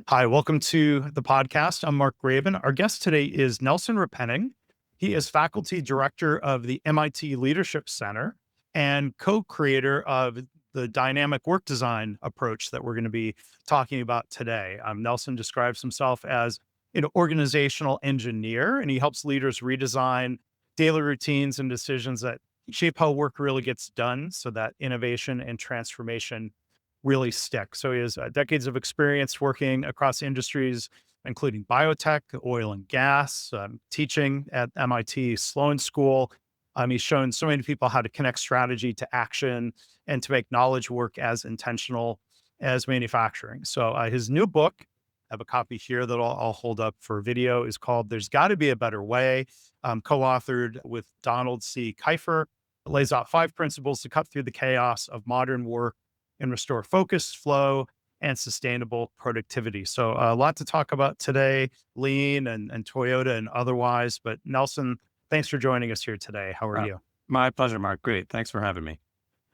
Hi, welcome to the podcast. I'm Mark Graban. Our guest today is Nelson Repenning. He is faculty director of the MIT Leadership Center and co-creator of the dynamic work design approach that we're going to be talking about today. Nelson describes himself as an organizational engineer, and he helps leaders redesign daily routines and decisions that shape how work really gets done so that innovation and transformation really stick. So he has decades of experience working across industries, including biotech, oil and gas, teaching at MIT Sloan School. He's shown so many people how to connect strategy to action and to make knowledge work as intentional as manufacturing. So his new book, I have a copy here that I'll hold up for video, is called There's Gotta Be a Better Way, co-authored with Donald Kieffer. It lays out 5 principles to cut through the chaos of modern work and restore focus, flow, and sustainable productivity. So a lot to talk about today, lean and Toyota and otherwise. But Nelson, thanks for joining us here today. How are you? My pleasure, Mark. Great. Thanks for having me.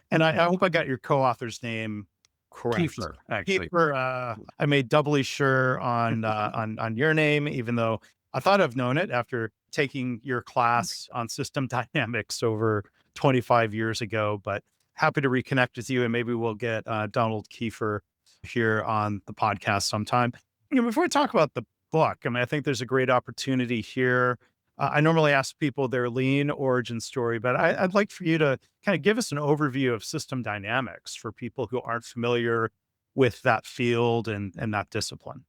And I hope I got your co-author's name correct. Kieffer, actually. Keeper, I made doubly sure on your name, even though I thought I've known it after taking your class on system dynamics over 25 years ago. But happy to reconnect with you, and maybe we'll get Donald Kieffer here on the podcast sometime. Before we talk about the book, I think there's a great opportunity here. I normally ask people their lean origin story, but I'd like for you to kind of give us an overview of system dynamics for people who aren't familiar with that field and that discipline.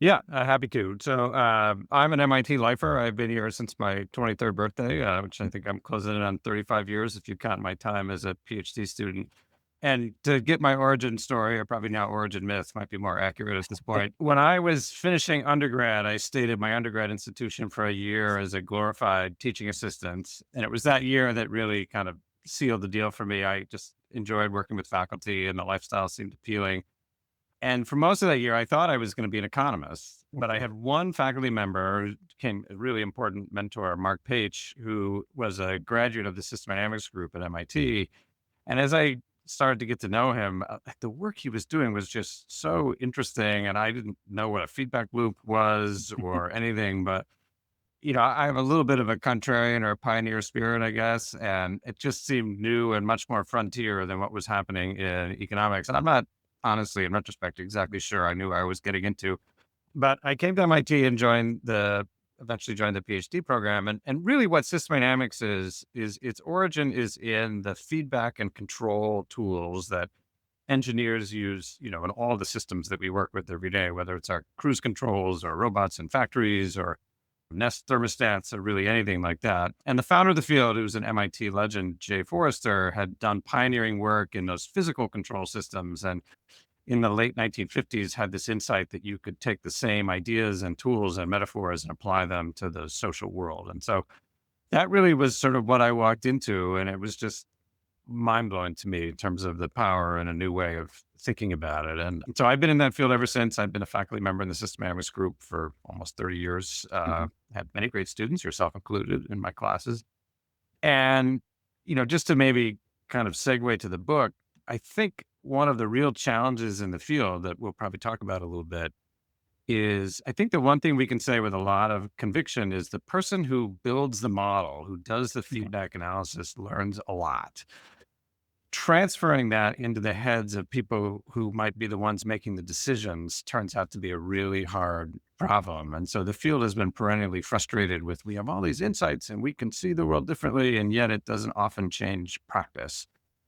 Yeah, happy to. So I'm an MIT lifer. I've been here since my 23rd birthday, which I think I'm closing in on 35 years if you count my time as a PhD student. And to get my origin story, or probably now origin myth, might be more accurate at this point. When I was finishing undergrad, I stayed at my undergrad institution for a year as a glorified teaching assistant. And it was that year that really kind of sealed the deal for me. I just enjoyed working with faculty and the lifestyle seemed appealing. And for most of that year, I thought I was going to be an economist, but I had one faculty member who became a really important mentor, Mark Page, who was a graduate of the System Dynamics group at MIT. And as I started to get to know him, the work he was doing was just so interesting. And I didn't know what a feedback loop was or anything, but I have a little bit of a contrarian or a pioneer spirit, I guess. And it just seemed new and much more frontier than what was happening in economics. And I'm not honestly, in retrospect, exactly sure I knew I was getting into, but I came to MIT and eventually joined the PhD program. And really what system dynamics is its origin is in the feedback and control tools that engineers use, in all the systems that we work with every day, whether it's our cruise controls or robots in factories or Nest thermostats or really anything like that. And the founder of the field, who's an MIT legend, Jay Forrester, had done pioneering work in those physical control systems. And in the late 1950s, had this insight that you could take the same ideas and tools and metaphors and apply them to the social world. And so that really was sort of what I walked into. And it was just mind-blowing to me in terms of the power and a new way of thinking about it. And so I've been in that field ever since. I've been a faculty member in the System Dynamics group for almost 30 years. Had many great students, yourself included, in my classes. And, just to maybe kind of segue to the book, I think one of the real challenges in the field that we'll probably talk about a little bit is, I think the one thing we can say with a lot of conviction is the person who builds the model, who does the feedback analysis, learns a lot. Transferring that into the heads of people who might be the ones making the decisions turns out to be a really hard problem. And so the field has been perennially frustrated with, we have all these insights and we can see the world differently, and yet it doesn't often change practice.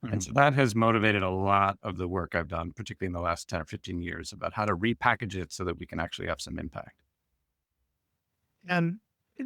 And so that has motivated a lot of the work I've done, particularly in the last 10 or 15 years, about how to repackage it so that we can actually have some impact. And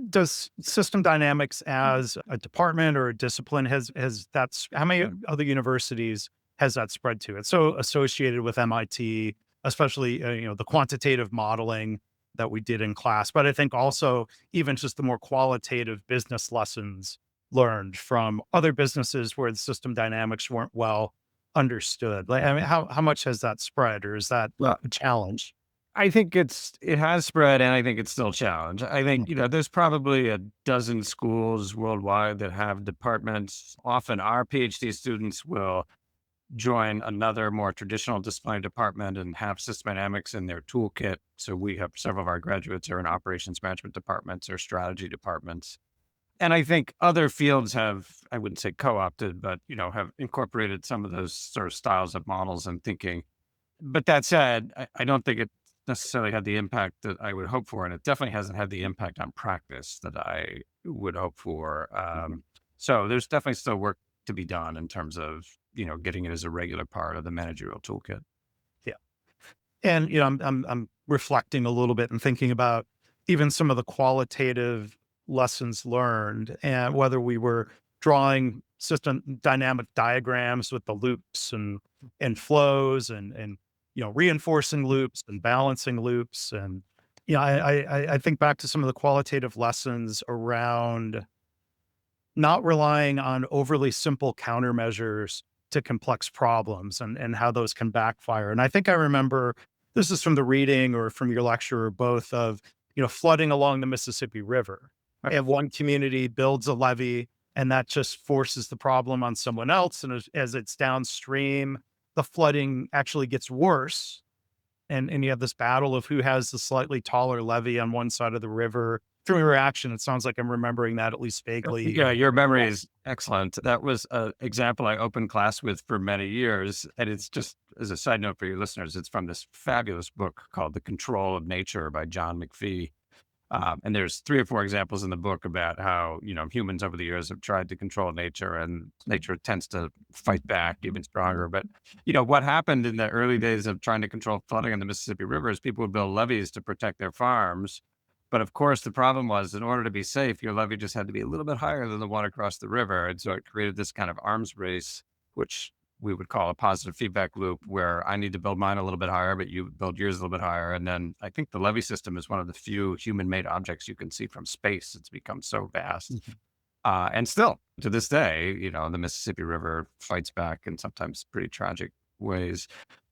does system dynamics as a department or a discipline how many other universities has that spread to? It's so associated with MIT, especially the quantitative modeling that we did in class, but I think also even just the more qualitative business lessons learned from other businesses where the system dynamics weren't well understood. How much has that spread, or is that a challenge? I think it has spread, and I think it's still a challenge. I think, there's probably a dozen schools worldwide that have departments. Often our PhD students will join another more traditional disciplinary department and have system dynamics in their toolkit. So we have several of our graduates are in operations management departments or strategy departments. And I think other fields have, I wouldn't say co-opted, but, have incorporated some of those sort of styles of models and thinking. But that said, I don't think it necessarily had the impact that I would hope for. And it definitely hasn't had the impact on practice that I would hope for. So there's definitely still work to be done in terms of, getting it as a regular part of the managerial toolkit. Yeah. And, I'm reflecting a little bit and thinking about even some of the qualitative lessons learned and whether we were drawing system dynamic diagrams with the loops and flows and reinforcing loops and balancing loops. And, I think back to some of the qualitative lessons around not relying on overly simple countermeasures to complex problems and how those can backfire. And I think I remember this is from the reading or from your lecture or both of, flooding along the Mississippi River. Right. And one community builds a levee and that just forces the problem on someone else. And as it's downstream, the flooding actually gets worse. And you have this battle of who has the slightly taller levee on one side of the river. Through your reaction, it sounds like I'm remembering that at least vaguely. Yeah, your memory is excellent. That was an example I opened class with for many years. And it's just as a side note for your listeners, it's from this fabulous book called The Control of Nature by John McPhee. And there's 3 or 4 examples in the book about how, humans over the years have tried to control nature and nature tends to fight back even stronger. But, what happened in the early days of trying to control flooding in the Mississippi River is people would build levees to protect their farms. But of course, the problem was in order to be safe, your levee just had to be a little bit higher than the one across the river. And so it created this kind of arms race, which we would call a positive feedback loop where I need to build mine a little bit higher, but you build yours a little bit higher. And then I think the levee system is one of the few human made objects you can see from space. It's become so vast. And still to this day, the Mississippi River fights back in sometimes pretty tragic ways.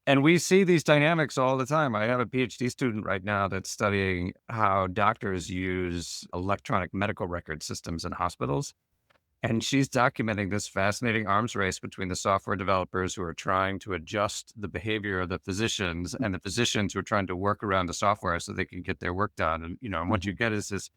And we see these dynamics all the time. I have a PhD student right now that's studying how doctors use electronic medical record systems in hospitals. And she's documenting this fascinating arms race between the software developers who are trying to adjust the behavior of the physicians and the physicians who are trying to work around the software so they can get their work done. And what you get is this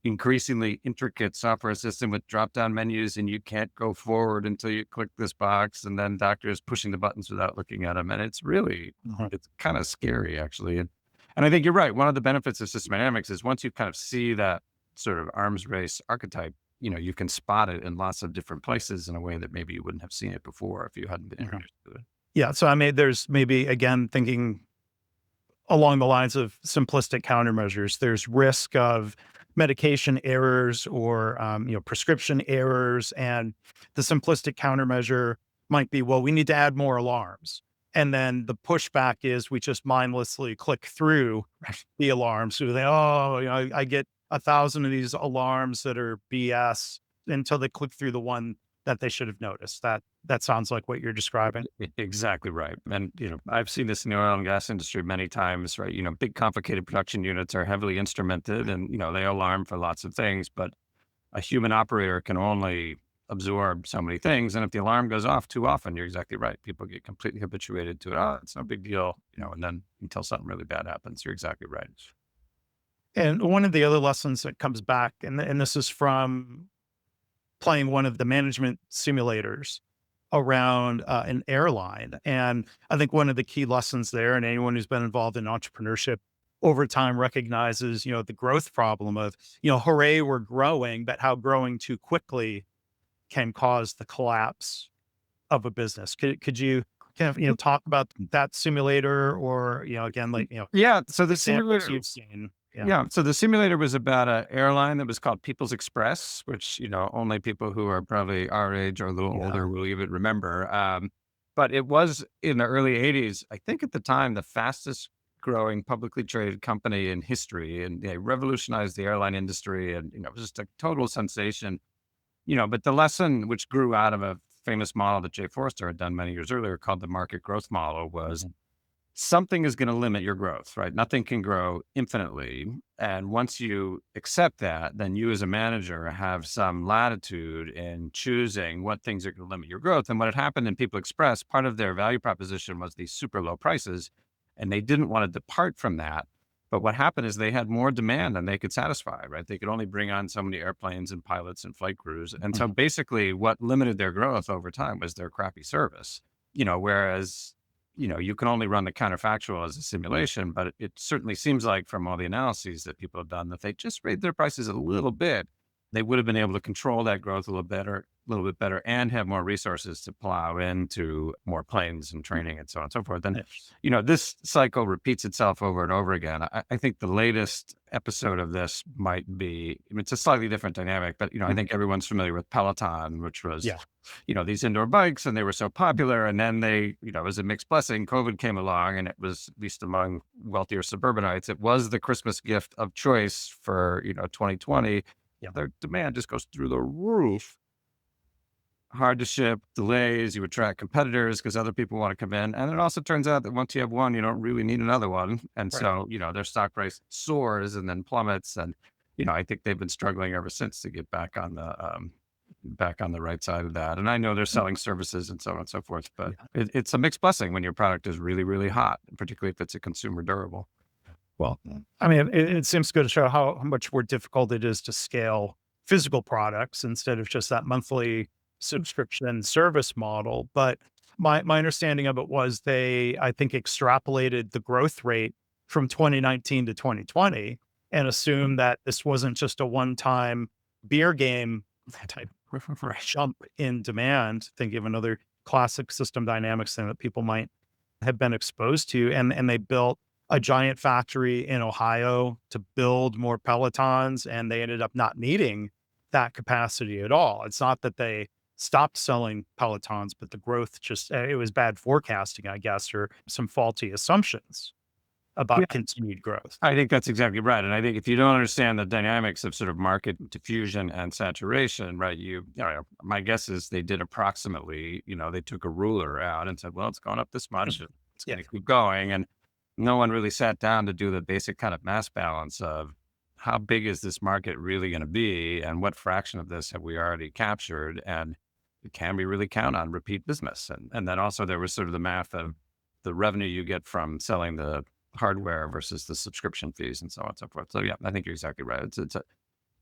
increasingly intricate software system with drop-down menus, and you can't go forward until you click this box, and then doctors pushing the buttons without looking at them. And it's really, it's kind of scary, actually. And I think you're right. One of the benefits of system dynamics is once you kind of see that sort of arms race archetype, you can spot it in lots of different places in a way that maybe you wouldn't have seen it before if you hadn't been introduced to it. Yeah. So there's maybe, again, thinking along the lines of simplistic countermeasures, there's risk of medication errors or, prescription errors. And the simplistic countermeasure might be, well, we need to add more alarms. And then the pushback is we just mindlessly click through the alarms. So they, I get 1,000 of these alarms that are BS until they click through the one that they should have noticed. That sounds like what you're describing. Exactly right. And, I've seen this in the oil and gas industry many times, right? Big complicated production units are heavily instrumented and, they alarm for lots of things, but a human operator can only absorb so many things. And if the alarm goes off too often, you're exactly right. People get completely habituated to it. Oh, it's no big deal, and then until something really bad happens, you're exactly right. And one of the other lessons that comes back, and this is from playing one of the management simulators around an airline. And I think one of the key lessons there, and anyone who's been involved in entrepreneurship over time recognizes, the growth problem of, hooray, we're growing, but how growing too quickly can cause the collapse of a business. Could you kind of, talk about that simulator or, again, like, Yeah. So the examples simulator, you've seen? yeah. So the simulator was about an airline that was called People's Express, which, only people who are probably our age or a little older will even remember. But it was in the early 80s, I think at the time, the fastest growing publicly traded company in history. And they revolutionized the airline industry. And, it was just a total sensation. But the lesson which grew out of a famous model that Jay Forrester had done many years earlier called the market growth model was something is going to limit your growth, right? Nothing can grow infinitely. And once you accept that, then you as a manager have some latitude in choosing what things are going to limit your growth. And what had happened in People Express, part of their value proposition was these super low prices, and they didn't want to depart from that. But what happened is they had more demand than they could satisfy, right? They could only bring on so many airplanes and pilots and flight crews. And so Mhm. basically what limited their growth over time was their crappy service, whereas you can only run the counterfactual as a simulation, but it certainly seems like from all the analyses that people have done that they just raised their prices a little bit, they would have been able to control that growth a little bit better, and have more resources to plow into more planes and training and so on and so forth. And, Yes. this cycle repeats itself over and over again. I think the latest episode of this might be, it's a slightly different dynamic, but, I Mhm. think everyone's familiar with Peloton, which was Yeah. these indoor bikes, and they were so popular. And then it was a mixed blessing. COVID came along, and it was, at least among wealthier suburbanites, it was the Christmas gift of choice for, 2020. Yeah. Their demand just goes through the roof. Hard to ship, delays, you attract competitors because other people want to come in. And it also turns out that once you have one, you don't really need another one. And Right. so, their stock price soars and then plummets. And, I think they've been struggling ever since to get back on the right side of that. And I know they're selling services and so on and so forth, but Yeah. it's a mixed blessing when your product is really, really hot, particularly if it's a consumer durable. Well, I mean, it seems good to show how much more difficult it is to scale physical products instead of just that monthly subscription service model. But my understanding of it was they, I think, extrapolated the growth rate from 2019 to 2020 and assumed that this wasn't just a one-time beer game type Right. jump in demand. Think of another classic system dynamics thing that people might have been exposed to, and they built a giant factory in Ohio to build more Pelotons, and they ended up not needing that capacity at all. It's not that they stopped selling Pelotons, but the growth just it was bad forecasting, I guess, or some faulty assumptions Yeah. about continued growth. I think that's exactly right. And I think if you don't understand the dynamics of sort of market diffusion and saturation, right, my guess is they did approximately, they took a ruler out and said, well, it's going up this much, and it's Yeah. going to keep going. And no one really sat down to do the basic kind of mass balance of how big is this market really going to be, and what fraction of this have we already captured, and can we really count on repeat business? And then also there was sort of the math of the revenue you get from selling the hardware versus the subscription fees and so on and so forth. So yeah, I think you're exactly right.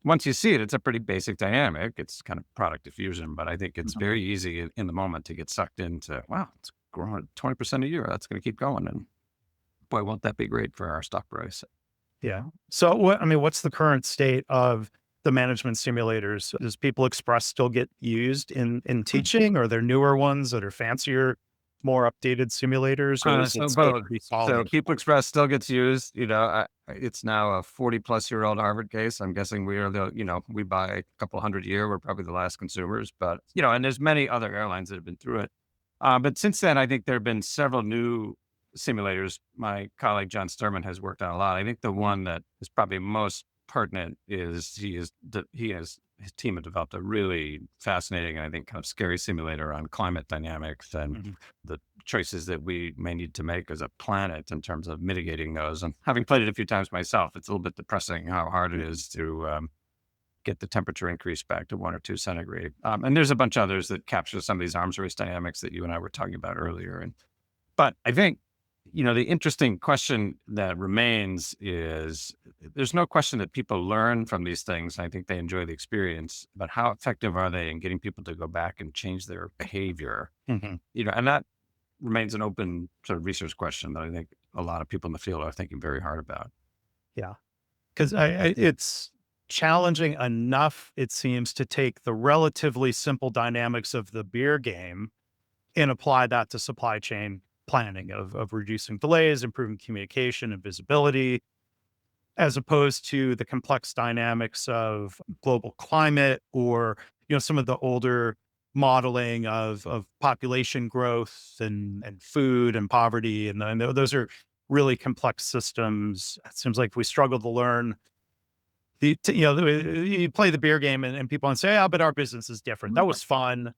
Once you see it, it's a pretty basic dynamic. It's kind of product diffusion, but I think it's Mhm. very easy in the moment to get sucked into, wow, it's growing at 20% a year. That's going to keep going. And boy, won't that be great for our stock price? Yeah. So I mean, what's the current state of the management simulators? Does People Express still get used in teaching, or are there newer ones that are fancier, more updated simulators, or is So it still both. pretty So solid? People Express still gets used. It's now a 40-plus-year-old Harvard case. I'm guessing we are we buy a couple hundred a year. We're probably the last consumers, but and there's many other airlines that have been through it. But since then, I think there have been several new simulators. My colleague John Sturman has worked on a lot. I think the one that is probably most pertinent is his team have developed a really fascinating and I think kind of scary simulator on climate dynamics and Mhm. the choices that we may need to make as a planet in terms of mitigating those. And having played it a few times myself, it's a little bit depressing how hard it is to get the temperature increase back to 1 or 2 centigrade. And there's a bunch of others that capture some of these arms race dynamics that you and I were talking about earlier. But I think, the interesting question that remains is there's no question that people learn from these things. I think they enjoy the experience, but how effective are they in getting people to go back and change their behavior? Mhm. And that remains an open sort of research question that I think a lot of people in the field are thinking very hard about. Yeah, because it's challenging enough, it seems, to take the relatively simple dynamics of the beer game and apply that to supply chain planning of reducing delays, improving communication and visibility, as opposed to the complex dynamics of global climate or, some of the older modeling of population growth and food and poverty. And those are really complex systems. It seems like we struggle to learn you play the beer game and people want to say, "Oh, but our business is different. That was fun."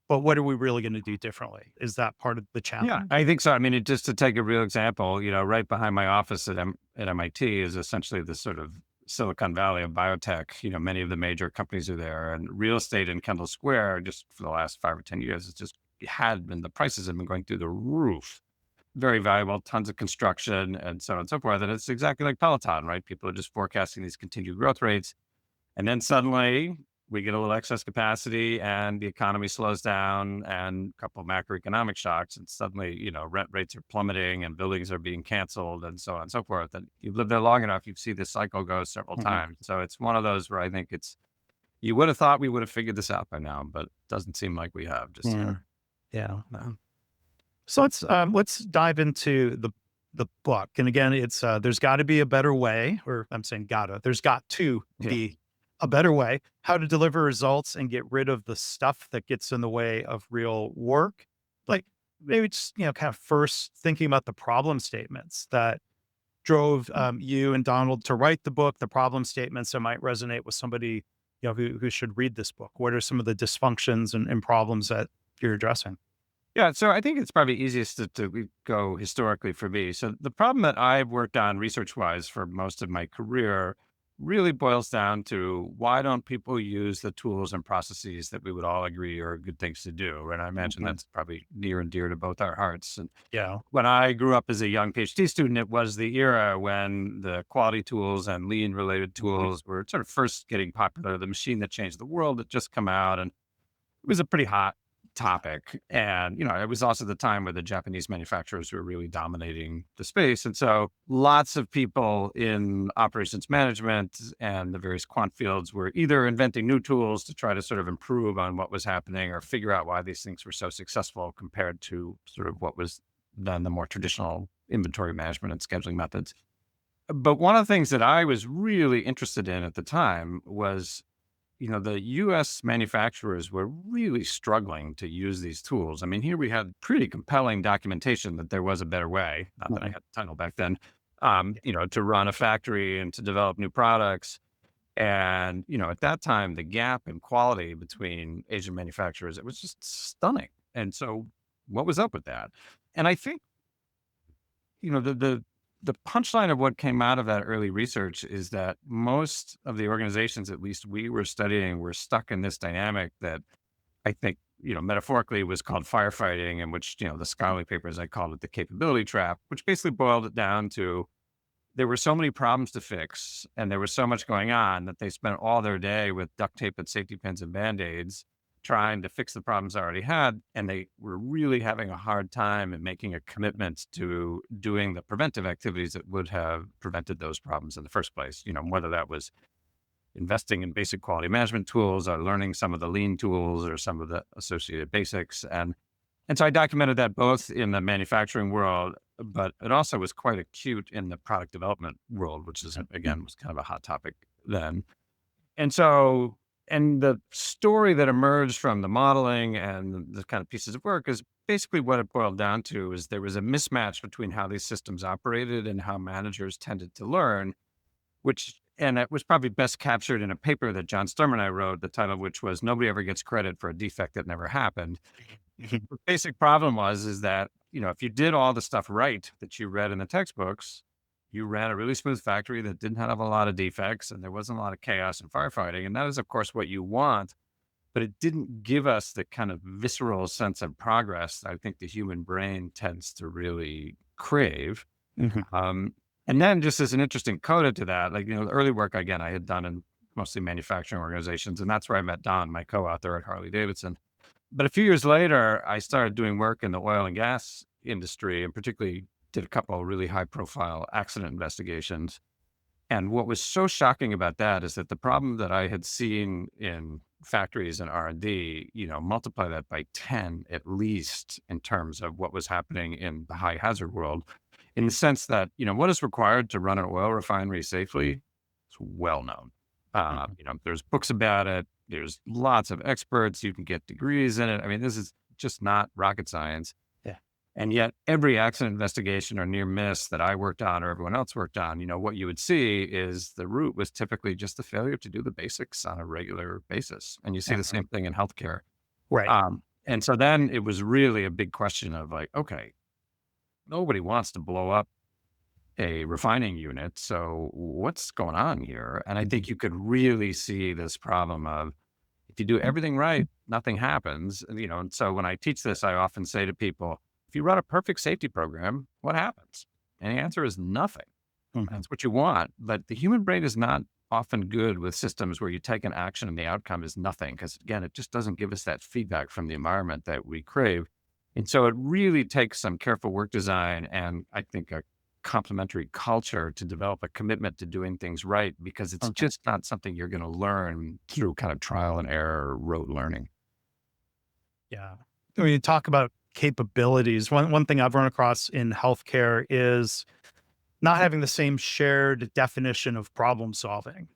but what are we really going to do differently? Is that part of the Yeah, challenge? I think so. I mean, just to take a real example, right behind my office at MIT is essentially the sort of Silicon Valley of biotech. Many of the major companies are there, and real estate in Kendall Square, just for the last 5 or 10 years, the prices have been going through the roof. Very valuable, tons of construction, and so on and so forth. And it's exactly like Peloton, right? People are just forecasting these continued growth rates. And then suddenly we get a little excess capacity and the economy slows down and a couple of macroeconomic shocks. And suddenly, rent rates are plummeting and buildings are being canceled and so on and so forth. And you've lived there long enough, you see this cycle go several Mhm. times. So it's one of those where I think you would have thought we would have figured this out by now, but it doesn't seem like we have just yet. Yeah. Yeah. So let's dive into the book. And again, it's there's got to be a better way, or I'm saying gotta. There's got to Yeah. be a better way how to deliver results and get rid of the stuff that gets in the way of real work. Like maybe just kind of first thinking about the problem statements that drove you and Donald to write the book. The problem statements that might resonate with somebody who should read this book. What are some of the dysfunctions and problems that you're addressing? Yeah, so I think it's probably easiest to go historically for me. So the problem that I've worked on research wise for most of my career really boils down to why don't people use the tools and processes that we would all agree are good things to do? And I imagine Mhm. that's probably near and dear to both our hearts. And Yeah. when I grew up as a young PhD student, it was the era when the quality tools and lean related Mhm. tools were sort of first getting popular. The machine that changed the world had just come out, and it was a pretty hot topic. And, it was also the time where the Japanese manufacturers were really dominating the space. And so lots of people in operations management and the various quant fields were either inventing new tools to try to sort of improve on what was happening or figure out why these things were so successful compared to sort of what was done the more traditional inventory management and scheduling methods. But one of the things that I was really interested in at the time was the US manufacturers were really struggling to use these tools. I mean, here we had pretty compelling documentation that there was a better way, not that I Mhm. had the title back then, to run a factory and to develop new products. And, at that time, the gap in quality between Asian manufacturers, it was just stunning. And so what was up with that? And I think the punchline of what came out of that early research is that most of the organizations, at least we were studying, were stuck in this dynamic that I think, metaphorically was called firefighting, in which, the scholarly papers, I called it the capability trap, which basically boiled it down to there were so many problems to fix and there was so much going on that they spent all their day with duct tape and safety pins and band-aids trying to fix the problems I already had. And they were really having a hard time in making a commitment to doing the preventive activities that would have prevented those problems in the first place. Whether that was investing in basic quality management tools or learning some of the lean tools or some of the associated basics. And so I documented that both in the manufacturing world, but it also was quite acute in the product development world, which is, again, was kind of a hot topic then. And so, and the story that emerged from the modeling and the kind of pieces of work is basically what it boiled down to is there was a mismatch between how these systems operated and how managers tended to learn, and it was probably best captured in a paper that John Sturm and I wrote, the title of which was Nobody Ever Gets Credit for a Defect That Never Happened. Mhm. The basic problem is that, if you did all the stuff right that you read in the textbooks, you ran a really smooth factory that didn't have a lot of defects and there wasn't a lot of chaos and firefighting. And that is, of course, what you want, but it didn't give us the kind of visceral sense of progress that I think the human brain tends to really crave. Mhm. Um, and then just as an interesting coda to that, like, the early work, again, I had done in mostly manufacturing organizations. And that's where I met Don, my co-author at Harley Davidson. But a few years later, I started doing work in the oil and gas industry and particularly did a couple of really high profile accident investigations. And what was so shocking about that is that the problem that I had seen in factories and R&D, multiply that by 10 at least in terms of what was happening in the high hazard world, in the sense that, what is required to run an oil refinery safely? It's well known. Mhm. There's books about it. There's lots of experts. You can get degrees in it. I mean, this is just not rocket science. Yeah. And yet, every accident investigation or near miss that I worked on or everyone else worked on, what you would see is the root was typically just the failure to do the basics on a regular basis. And you see the Mhm. same thing in healthcare. Right. And so then it was really a big question of like, okay, nobody wants to blow up a refining unit. So what's going on here? And I think you could really see this problem of if you do everything right, nothing happens. And so when I teach this, I often say to people, if you run a perfect safety program, what happens? And the answer is nothing. Mhm. That's what you want. But the human brain is not often good with systems where you take an action and the outcome is nothing. Because again, it just doesn't give us that feedback from the environment that we crave. And so it really takes some careful work design and I think a complementary culture to develop a commitment to doing things right because it's Okay. just not something you're going to learn through kind of trial and error, rote learning. Yeah. When you talk about capabilities, one thing I've run across in healthcare is not having the same shared definition of problem solving.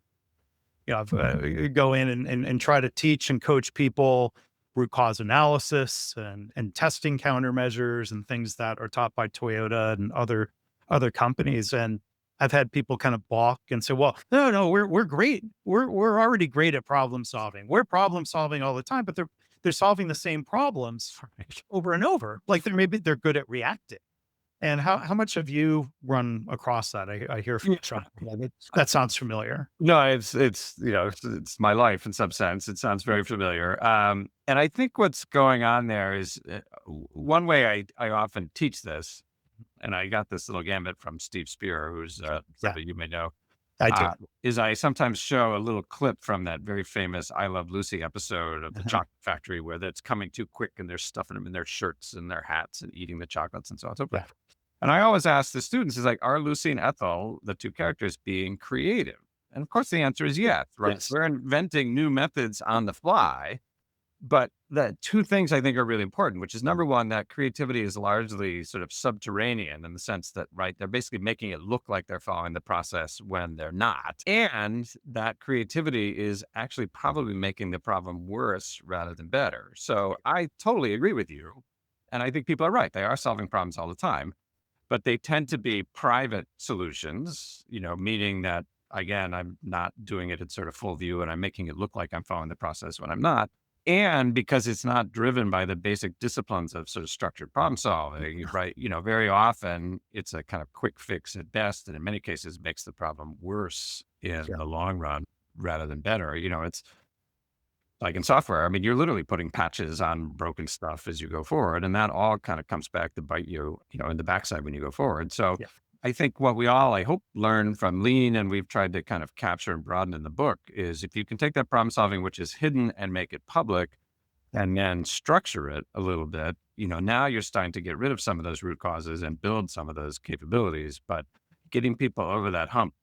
I've you go in and try to teach and coach people root cause analysis and testing countermeasures and things that are taught by Toyota and other companies. And I've had people kind of balk and say, "Well, no, we're great. We're already great at problem solving. We're problem solving all the time, but they're solving the same problems over and over. Like they're good at reacting." And how much have you run across that? I hear from some. Yeah, that sounds familiar. No, it's my life in some sense. It sounds very familiar. And I think what's going on there is one way I often teach this, and I got this little gambit from Steve Spear, who's Yeah, somebody you may know, I do. uh, is I sometimes show a little clip from that very famous I Love Lucy episode of the Uh-huh. chocolate factory where that's coming too quick and they're stuffing them in their shirts and their hats and eating the chocolates and so on and so forth. Yeah, And I always ask the students, is like, are Lucy and Ethel, the two characters, being creative? And of course, the answer is yes, right? yes. We're inventing new methods on the fly. But the two things I think are really important, which is number one, that creativity is largely sort of subterranean in the sense that, right, they're basically making it look like they're following the process when they're not. And that creativity is actually probably making the problem worse rather than better. So I totally agree with you. And I think people are right. They are solving problems all the time, but they tend to be private solutions, meaning that, again, I'm not doing it at sort of full view and I'm making it look like I'm following the process when I'm not. And because it's not driven by the basic disciplines of sort of structured problem solving, right? Very often it's a kind of quick fix at best, and in many cases makes the problem worse in Yeah, the long run rather than better. It's like in software, I mean, you're literally putting patches on broken stuff as you go forward, and that all kind of comes back to bite you, in the backside when you go forward. So yeah. I think what we all, I hope, learn from Lean, and we've tried to kind of capture and broaden in the book, is if you can take that problem solving, which is hidden, and make it public, and then structure it a little bit, now you're starting to get rid of some of those root causes and build some of those capabilities. But getting people over that hump,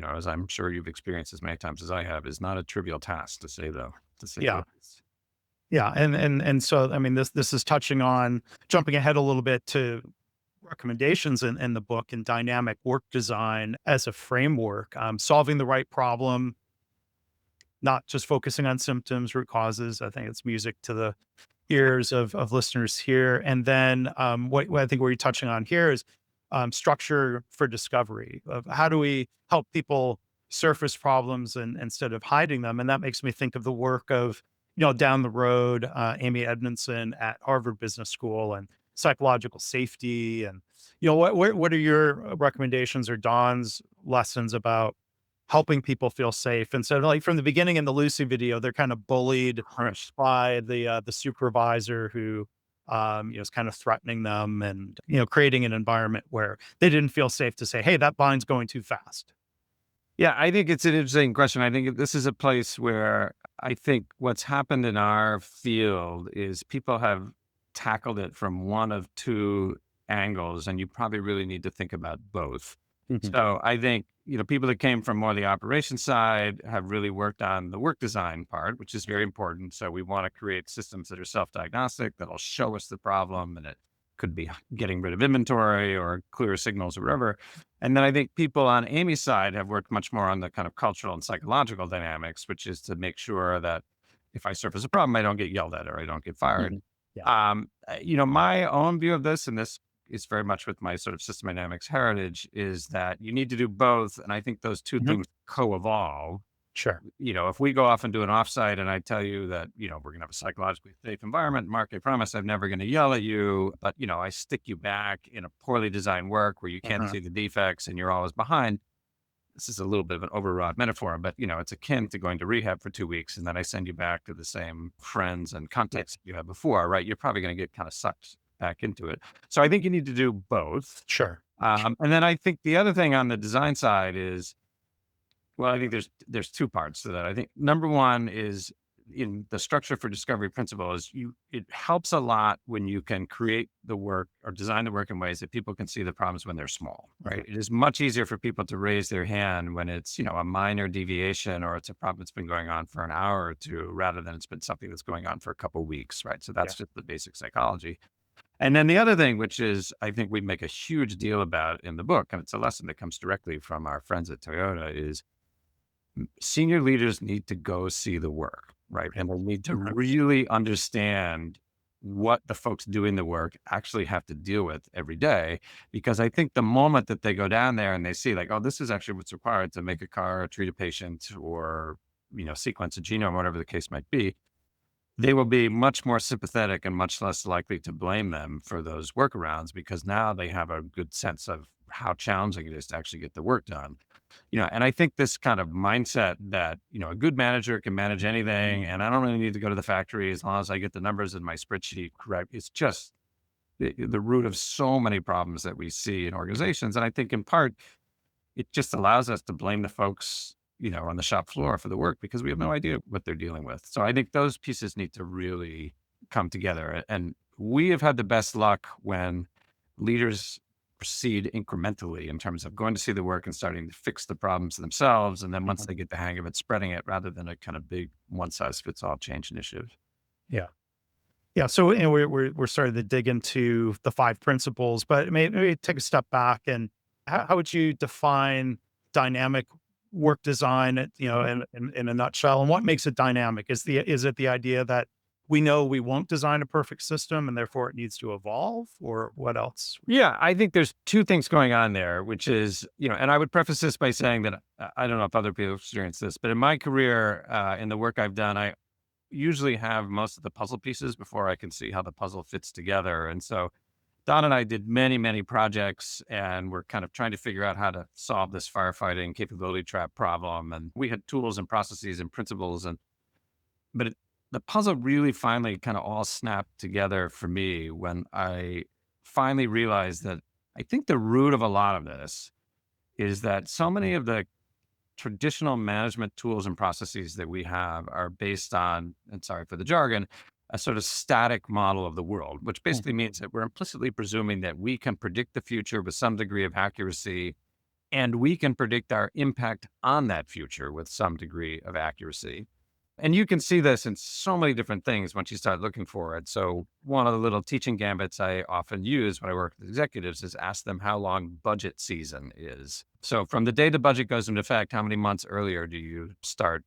as I'm sure you've experienced as many times as I have, is not a trivial task to say the Yeah. least. Yeah, and so, I mean, this is touching on jumping ahead a little bit to recommendations in the book and dynamic work design as a framework, solving the right problem, not just focusing on symptoms, root causes. I think it's music to the ears of listeners here. And then, what I think what you're touching on here is structure for discovery of how do we help people surface problems and instead of hiding them. And that makes me think of the work of, down the road, Amy Edmondson at Harvard Business School and psychological safety. And, what are your recommendations or Don's lessons about helping people feel safe instead of like from the beginning in the Lucy video, they're kind of bullied Right. by the supervisor who, is kind of threatening them and, creating an environment where they didn't feel safe to say, "Hey, that line's going too fast." Yeah, I think it's an interesting question. I think this is a place where I think what's happened in our field is people have tackled it from one of two angles, and you probably really need to think about both. Mhm. So I think, people that came from more the operations side have really worked on the work design part, which is very important. So we want to create systems that are self-diagnostic, that'll show us the problem, and it could be getting rid of inventory or clear signals or whatever. And then I think people on Amy's side have worked much more on the kind of cultural and psychological dynamics, which is to make sure that if I surface a problem, I don't get yelled at or I don't get fired. Mhm. Yeah. My own view of this, and this is very much with my sort of system dynamics heritage, is that you need to do both. And I think those two Mhm. things co evolve. Sure. If we go off and do an offsite and I tell you that, we're going to have a psychologically safe environment, Mark, I promise I'm never going to yell at you, but, I stick you back in a poorly designed work where you can't Mhm. see the defects and you're always behind. This is a little bit of an overwrought metaphor, but, it's akin to going to rehab for 2 weeks and then I send you back to the same friends and Yeah. contexts you had before, right? You're probably going to get kind of sucked back into it. So I think you need to do both. Sure. Sure. And then I think the other thing on the design side is, well, I think there's two parts to that. I think number one is in the structure for discovery principle is it helps a lot when you can create the work or design the work in ways that people can see the problems when they're small, Mhm. right? It is much easier for people to raise their hand when it's, a minor deviation or it's a problem that's been going on for an hour or two rather than it's been something that's going on for a couple of weeks, right? So Yeah. that's just the basic psychology. And then the other thing, which is I think we make a huge deal about in the book, and it's a lesson that comes directly from our friends at Toyota, is senior leaders need to go see the work, right? Right. And they need to Mhm. really understand what the folks doing the work actually have to deal with every day. Because I think the moment that they go down there and they see, like, oh, this is actually what's required to make a car, or treat a patient, or, sequence a genome, whatever the case might be, they will be much more sympathetic and much less likely to blame them for those workarounds because now they have a good sense of how challenging it is to actually get the work done. And I think this kind of mindset that, a good manager can manage anything and I don't really need to go to the factory as long as I get the numbers in my spreadsheet correct. It's just the root of so many problems that we see in organizations. And I think in part, it just allows us to blame the folks, on the shop floor for the work because we have no idea what they're dealing with. So I think those pieces need to really come together. And we have had the best luck when leaders proceed incrementally in terms of going to see the work and starting to fix the problems themselves. And then once Mhm. they get the hang of it, spreading it rather than a kind of big one size fits all change initiative. Yeah. Yeah. So, we're starting to dig into the five principles, but maybe take a step back and how would you define dynamic work design, in a nutshell? And what makes it dynamic? Is it the idea that we know we won't design a perfect system and therefore it needs to evolve, or what else? Yeah, I think there's two things going on there, which is, and I would preface this by saying that I don't know if other people experience this, but in my career, in the work I've done, I usually have most of the puzzle pieces before I can see how the puzzle fits together. And so Don and I did many, many projects and we're kind of trying to figure out how to solve this firefighting capability trap problem. And we had tools and processes and principles but the puzzle really finally kind of all snapped together for me when I finally realized that I think the root of a lot of this is that so many of the traditional management tools and processes that we have are based on, and sorry for the jargon, a sort of static model of the world, which basically Mhm. means that we're implicitly presuming that we can predict the future with some degree of accuracy and we can predict our impact on that future with some degree of accuracy. And you can see this in so many different things once you start looking for it. So, one of the little teaching gambits I often use when I work with executives is ask them how long budget season is. So, from the day the budget goes into effect, how many months earlier do you start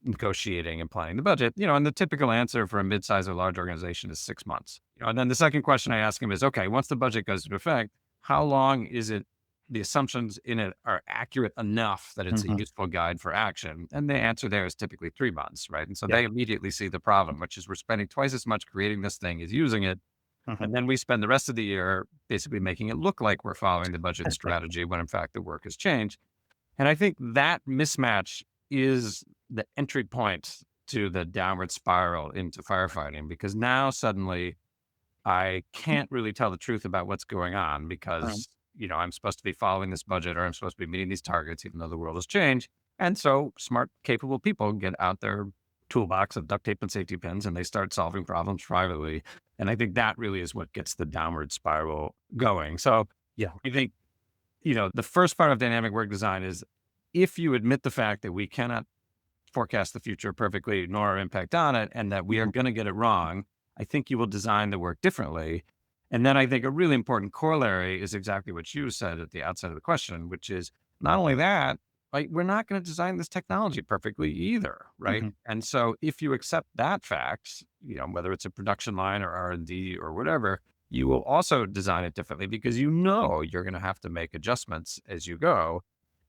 negotiating and planning the budget? And the typical answer for a mid-sized or large organization is 6 months. And then the second question I ask them is, okay, once the budget goes into effect, how long is it? The assumptions in it are accurate enough that it's a Mhm. useful guide for action. And the answer there is typically 3 months, right? And so Yeah. they immediately see the problem, which is we're spending twice as much creating this thing as using it. Mhm. And then we spend the rest of the year basically making it look like we're following the budget strategy when in fact the work has changed. And I think that mismatch is the entry point to the downward spiral into firefighting because now suddenly I can't really tell the truth about what's going on Um, because, I'm supposed to be following this budget or I'm supposed to be meeting these targets, even though the world has changed. And so smart, capable people get out their toolbox of duct tape and safety pins and they start solving problems privately. And I think that really is what gets the downward spiral going. So yeah. I think, the first part of dynamic work design is if you admit the fact that we cannot forecast the future perfectly, nor our impact on it, and that we are Mhm. going to get it wrong, I think you will design the work differently. And then I think a really important corollary is exactly what you said at the outset of the question, which is not only that, like we're not going to design this technology perfectly either, right? Mhm. And so if you accept that fact, whether it's a production line or R&D or whatever, you will also design it differently because you're going to have to make adjustments as you go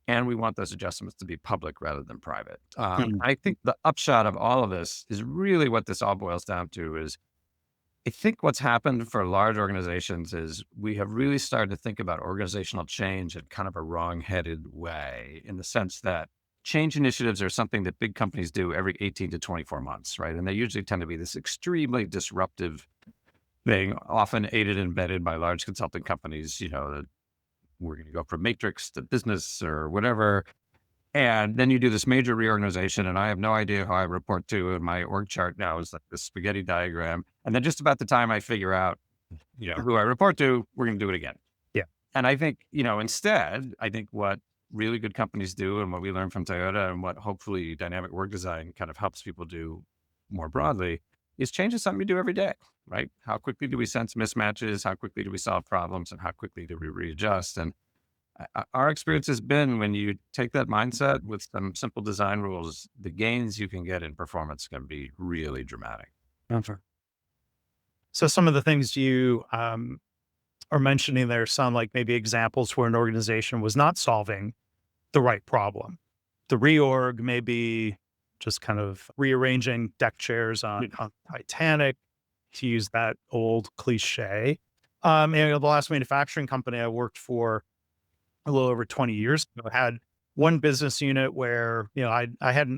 and we want those adjustments to be public rather than private. Mm. I think the upshot of all of this is really what this all boils down to is I think what's happened for large organizations is we have really started to think about organizational change in kind of a wrong-headed way, in the sense that change initiatives are something that big companies do every 18 to 24 months, right? And they usually tend to be this extremely disruptive thing, often aided and embedded by large consulting companies, that we're going to go from matrix to business or whatever. And then you do this major reorganization, and I have no idea how I report to. And my org chart now is like this spaghetti diagram. And then just about the time I figure out, who I report to, we're going to do it again. Yeah. And I think, instead, I think what really good companies do and what we learn from Toyota and what hopefully dynamic work design kind of helps people do more broadly is change is something you do every day, right? How quickly do we sense mismatches? How quickly do we solve problems? And how quickly do we readjust? And our experience has been when you take that mindset with some simple design rules, the gains you can get in performance can be really dramatic. Okay. So some of the things you are mentioning there sound like maybe examples where an organization was not solving the right problem. The reorg may be just kind of rearranging deck chairs on Titanic, to use that old cliche. The last manufacturing company I worked for a little over 20 years ago had one business unit where, I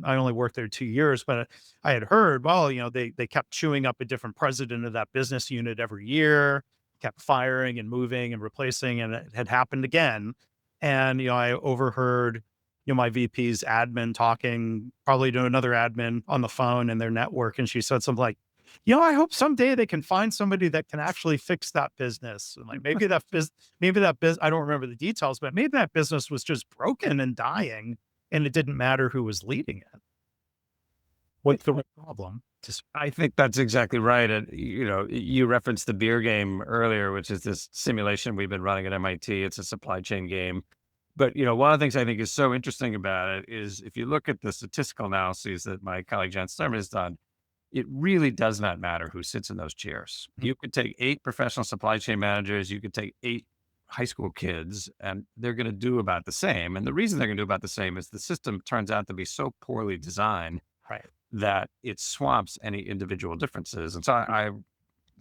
only worked there 2 years, but I had heard, well, they kept chewing up a different president of that business unit every year, kept firing and moving and replacing, and it had happened again. And, I overheard, my VP's admin talking probably to another admin on the phone in their network. And she said something like, I hope someday they can find somebody that can actually fix that business. And like maybe that business, I don't remember the details, but maybe that business was just broken and dying, and it didn't matter who was leading it. What's the problem? Just I think that's exactly right. And, you referenced the beer game earlier, which is this simulation we've been running at MIT. It's a supply chain game. But, one of the things I think is so interesting about it is if you look at the statistical analyses that my colleague Jan Sturman has done, it really does not matter who sits in those chairs. You could take 8 professional supply chain managers, you could take 8 high school kids, and they're going to do about the same. And the reason they're going to do about the same is the system turns out to be so poorly designed right. that it swamps any individual differences. And so I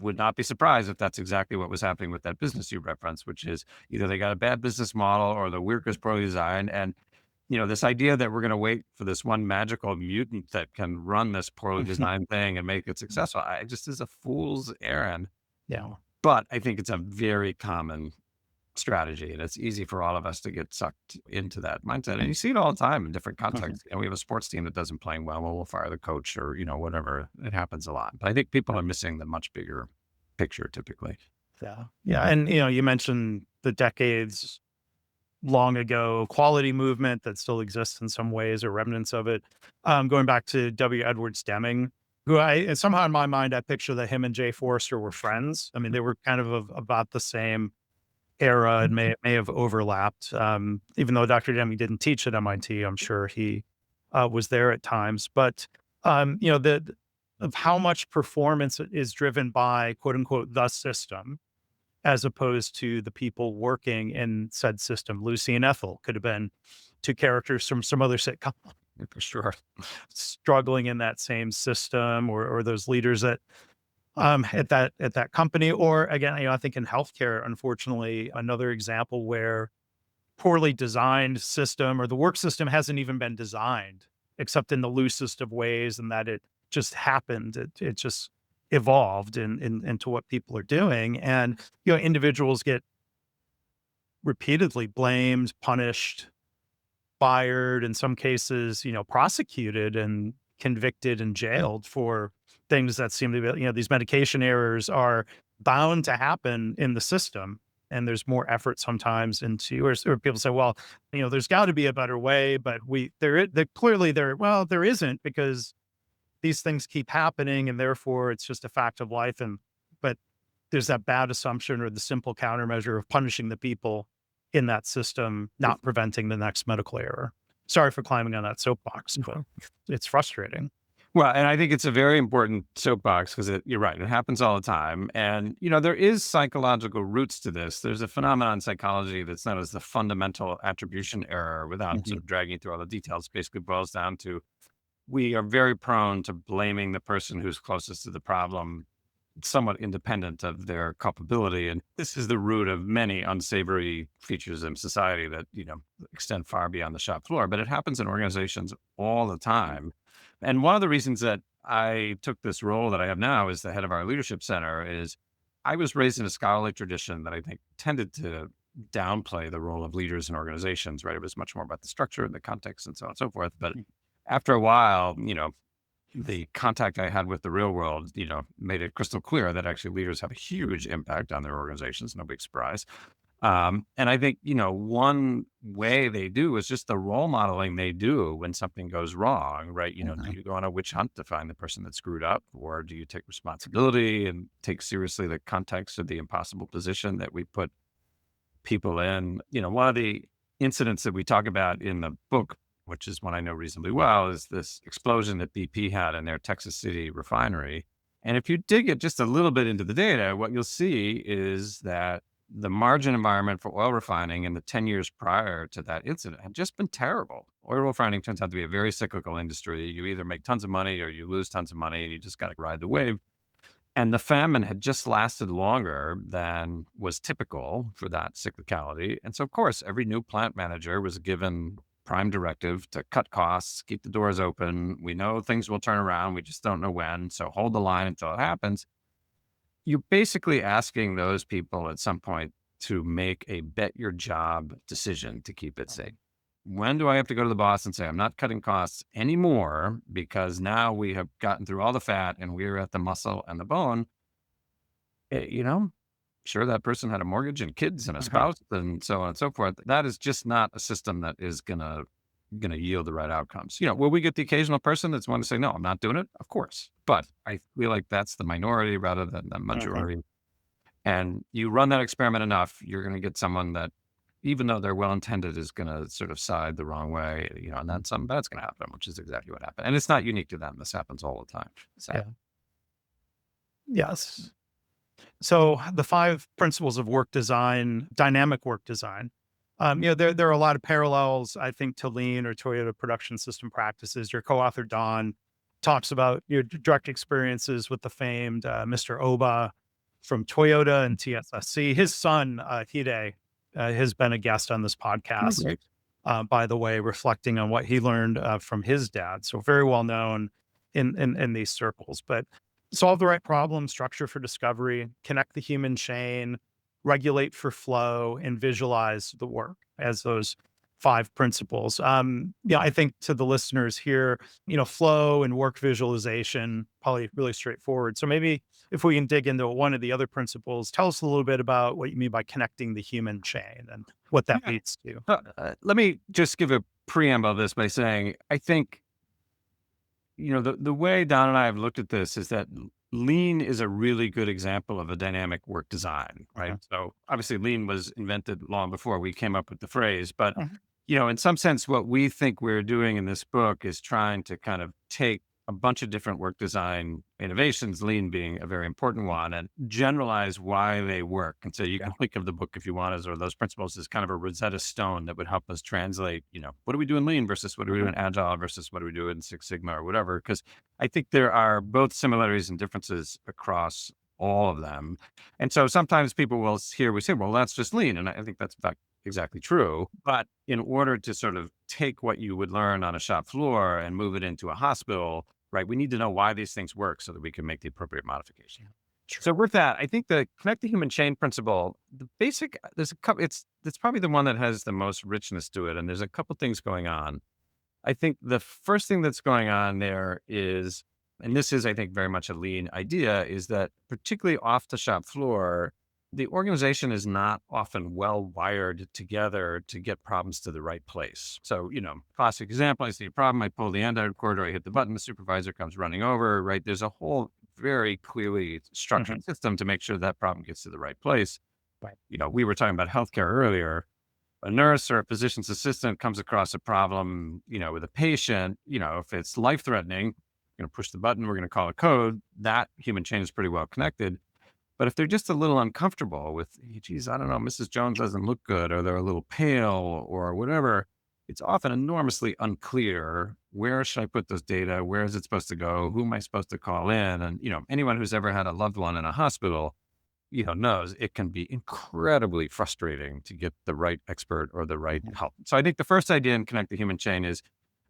would not be surprised if that's exactly what was happening with that business you referenced, which is either they got a bad business model or the work is poorly designed. And this idea that we're going to wait for this one magical mutant that can run this poorly designed thing and make it successful, I just is a fool's errand. Yeah. But I think it's a very common strategy, and it's easy for all of us to get sucked into that mindset. And you see it all the time in different contexts. We have a sports team that doesn't play well, we'll fire the coach or, whatever. It happens a lot. But I think people are missing the much bigger picture typically. Yeah. Yeah. And, you mentioned the decades long ago quality movement that still exists in some ways or remnants of it. Going back to W. Edwards Deming, who somehow in my mind, I picture that him and Jay Forrester were friends. I mean, they were kind of about the same era and may have overlapped. Even though Dr. Deming didn't teach at MIT, I'm sure he was there at times. But, of how much performance is driven by quote unquote, the system, as opposed to the people working in said system. Lucy and Ethel could have been 2 characters from some other sitcom, For sure. struggling in that same system, or those leaders at that company. Or again, I think in healthcare, unfortunately, another example where poorly designed system or the work system hasn't even been designed except in the loosest of ways, and that it just happened. It just evolved into what people are doing. And, individuals get repeatedly blamed, punished, fired, in some cases, prosecuted and convicted and jailed for things that seem to be, these medication errors are bound to happen in the system. And there's more effort sometimes into, or people say, well, there's got to be a better way, but there isn't, because these things keep happening and therefore it's just a fact of life. But there's that bad assumption or the simple countermeasure of punishing the people in that system, not preventing the next medical error. Sorry for climbing on that soapbox, but it's frustrating. Well, and I think it's a very important soapbox because you're right. It happens all the time. And, there is psychological roots to this. There's a phenomenon in psychology that's known as the fundamental attribution error without Mhm. sort of dragging you through all the details. Basically boils down to we are very prone to blaming the person who's closest to the problem, somewhat independent of their culpability. And this is the root of many unsavory features in society that, extend far beyond the shop floor. But it happens in organizations all the time. And one of the reasons that I took this role that I have now as the head of our leadership center is I was raised in a scholarly tradition that I think tended to downplay the role of leaders in organizations, right? It was much more about the structure and the context and so on and so forth. But after a while, the contact I had with the real world, made it crystal clear that actually leaders have a huge impact on their organizations. No big surprise. And I think, one way they do is just the role modeling they do when something goes wrong, right? Do Mhm. you go on a witch hunt to find the person that screwed up, or do you take responsibility and take seriously the context of the impossible position that we put people in? One of the incidents that we talk about in the book, which is one I know reasonably well, is this explosion that BP had in their Texas City refinery. And if you dig it just a little bit into the data, what you'll see is that the margin environment for oil refining in the 10 years prior to that incident had just been terrible. Oil refining turns out to be a very cyclical industry. You either make tons of money or you lose tons of money, and you just got to ride the wave. And the famine had just lasted longer than was typical for that cyclicality. And so, of course, every new plant manager was given prime directive to cut costs, keep the doors open. We know things will turn around. We just don't know when. So hold the line until it happens. You're basically asking those people at some point to make a bet your job decision to keep it safe. When do I have to go to the boss and say, I'm not cutting costs anymore because now we have gotten through all the fat and we're at the muscle and the bone? Eh, you know, sure, that person had a mortgage and kids and a Mhm. spouse and so on and so forth. That is just not a system that is gonna yield the right outcomes. Will we get the occasional person that's want to say, no, I'm not doing it? Of course. But I feel like that's the minority rather than the Mhm. majority. And you run that experiment enough, you're gonna get someone that, even though they're well intended, is gonna sort of side the wrong way, and then something bad's gonna happen, which is exactly what happened. And it's not unique to them. This happens all the time. Sad. Yeah. Yes. So the 5 principles of work design, dynamic work design, there are a lot of parallels, I think, to Lean or Toyota production system practices. Your co-author, Don, talks about your direct experiences with the famed, Mr. Oba from Toyota and TSSC. His son, Hide, has been a guest on this podcast, Okay. by the way, reflecting on what he learned, from his dad. So very well known in these circles. But solve the right problem, structure for discovery, connect the human chain, regulate for flow, and visualize the work as those 5 principles. Yeah, I think to the listeners here, flow and work visualization, probably really straightforward. So maybe if we can dig into one of the other principles, tell us a little bit about what you mean by connecting the human chain and what that Yeah. leads to. Let me just give a preamble of this by saying, I think, the way Don and I have looked at this is that lean is a really good example of a dynamic work design, right? Mhm. So obviously lean was invented long before we came up with the phrase, but Mhm. in some sense, what we think we're doing in this book is trying to kind of take a bunch of different work design innovations, lean being a very important one, and generalize why they work. And so you Yeah. can think of the book, if you want, as or those principles as kind of a Rosetta Stone that would help us translate, what do we do in lean versus what do we do Mhm. in agile versus what do we do in Six Sigma or whatever. Because I think there are both similarities and differences across all of them. And so sometimes people will hear we say, well, that's just lean. And I think that's in fact exactly true. But in order to sort of take what you would learn on a shop floor and move it into a hospital, right, we need to know why these things work so that we can make the appropriate modification. Sure. So with that, I think the connect the human chain principle, the basic, there's a couple, it's probably the one that has the most richness to it. And there's a couple things going on. I think the first thing that's going on there is, and this is, I think, very much a lean idea, is that particularly off the shop floor, the organization is not often well wired together to get problems to the right place. So, classic example, I see a problem, I pull the end out cord, or I hit the button, the supervisor comes running over, right? There's a whole very clearly Mhm. structured system to make sure that problem gets to the right place. Right. We were talking about healthcare earlier. A nurse or a physician's assistant comes across a problem, with a patient, if it's life threatening, going to push the button, we're going to call a code. That human chain is pretty well connected. But if they're just a little uncomfortable with, geez, I don't know, Mrs. Jones doesn't look good, or they're a little pale or whatever, it's often enormously unclear. Where should I put this data? Where is it supposed to go? Who am I supposed to call in? And, anyone who's ever had a loved one in a hospital, knows it can be incredibly frustrating to get the right expert or the right help. So I think the first idea in Connect the Human Chain is,